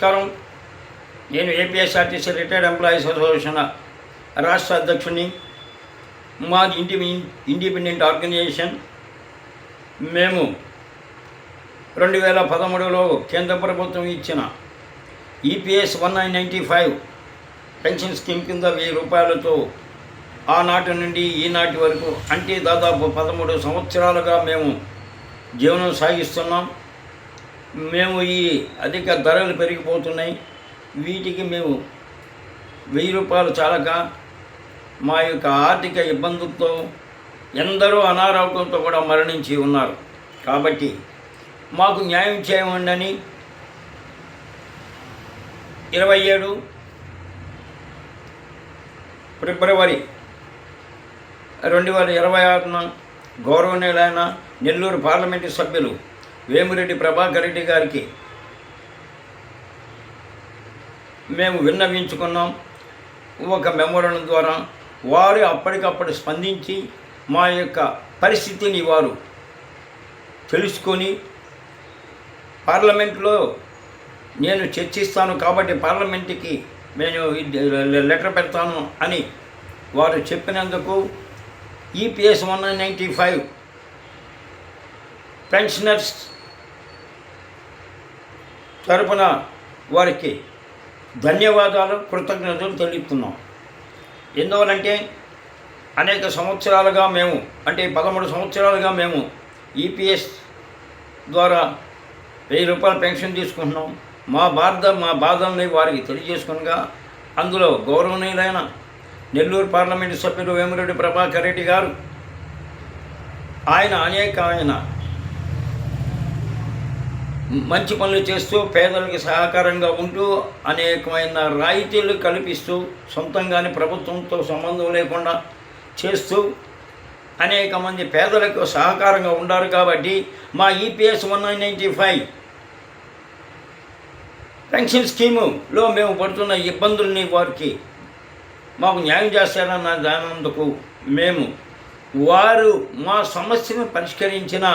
నమస్కారం. నేను APSRTC retired employees association రాష్ట్ర అధ్యక్షుని. మాది ఇండిపెండెంట్ ఆర్గనైజేషన్. మేము 2013లో కేంద్ర ప్రభుత్వం ఇచ్చిన ఈపీఎస్ 1995 పెన్షన్ స్కీమ్ కింద 1000 రూపాయలతో ఆనాటి నుండి ఈనాటి వరకు అంటే దాదాపు 13 సంవత్సరాలుగా మేము జీవనం సాగిస్తున్నాం. మేము ఈ అధిక ధరలు పెరిగిపోతున్నాయి. వీటికి మేము 1000 రూపాయలు చాలక మా యొక్క ఆర్థిక ఇబ్బందులతో ఎందరో అనారోగ్యంతో కూడా మరణించి ఉన్నారు. కాబట్టి మాకు న్యాయం చేయమండి 27 ఫిబ్రవరి 2026న గౌరవనీయులైన నెల్లూరు పార్లమెంటు సభ్యులు వేమిరెడ్డి ప్రభాకర్ రెడ్డి గారికి మేము విన్నవించుకున్నాం. ఒక మెమోరాండం ద్వారా వారు అప్పటికప్పుడు స్పందించి మా యొక్క పరిస్థితిని వారు తెలుసుకొని పార్లమెంట్లో నేను చర్చిస్తాను కాబట్టి పార్లమెంటుకి నేను లెటర్ పెడతాను అని వారు చెప్పినందుకు ఈపీఎస్ 1995 పెన్షనర్స్ తరపున వారికి ధన్యవాదాలు, కృతజ్ఞతలు తెలుపుతున్నాం. ఎందువలంటే అనేక సంవత్సరాలుగా మేము అంటే 13 సంవత్సరాలుగా మేము ఈపీఎస్ ద్వారా 1000 రూపాయల పెన్షన్ తీసుకుంటున్నాం. మా బాధల్ని వారికి తెలియజేసుకునగా అందులో గౌరవనీయులైన నెల్లూరు పార్లమెంటు సభ్యులు వేమిరెడ్డి ప్రభాకర్ రెడ్డి గారు ఆయన మంచి పనులు చేస్తూ పేదలకు సహకారంగా ఉంటూ అనేకమైన రాయితీలు కల్పిస్తూ సొంతంగానే ప్రభుత్వంతో సంబంధం లేకుండా చేస్తూ అనేక మంది పేదలకు సహకారంగా ఉన్నారు. కాబట్టి మా ఈపీఎస్ 1995 పెన్షన్ స్కీములో మేము పడుతున్న ఇబ్బందుల్ని వారికి మాకు న్యాయం చేస్తారన్న దానందుకు మేము వారు మా సమస్యను పరిష్కరించిన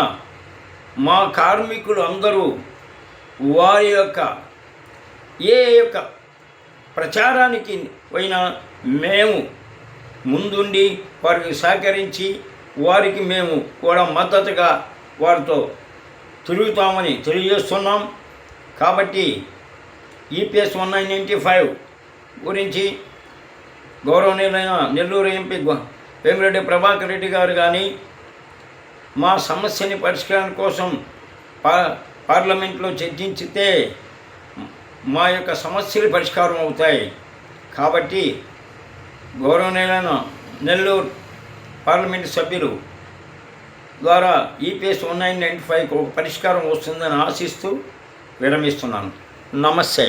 మా కార్మికులు అందరూ వారి యొక్క ఏ యొక్క ప్రచారానికి పోయినా మేము ముందుండి వారికి సహకరించి వారికి మేము కూడా మద్దతుగా వారితో తిరుగుతామని తెలియజేస్తున్నాం. కాబట్టి ఈపీఎస్ 1995 గురించి గౌరవనీయులైన నెల్లూరు ఎంపీ వేమిరెడ్డి ప్రభాకర్ రెడ్డి గారు కానీ మా సమస్యని పరిష్కారం కోసం పార్లమెంట్లో చర్చించితే మా యొక్క సమస్యలు పరిష్కారం అవుతాయి. కాబట్టి గౌరవనీయులైన నెల్లూరు పార్లమెంటు సభ్యులు ద్వారా ఈపీఎస్ 1995 పరిష్కారం వస్తుందని ఆశిస్తూ విరమిస్తున్నాను. నమస్తే.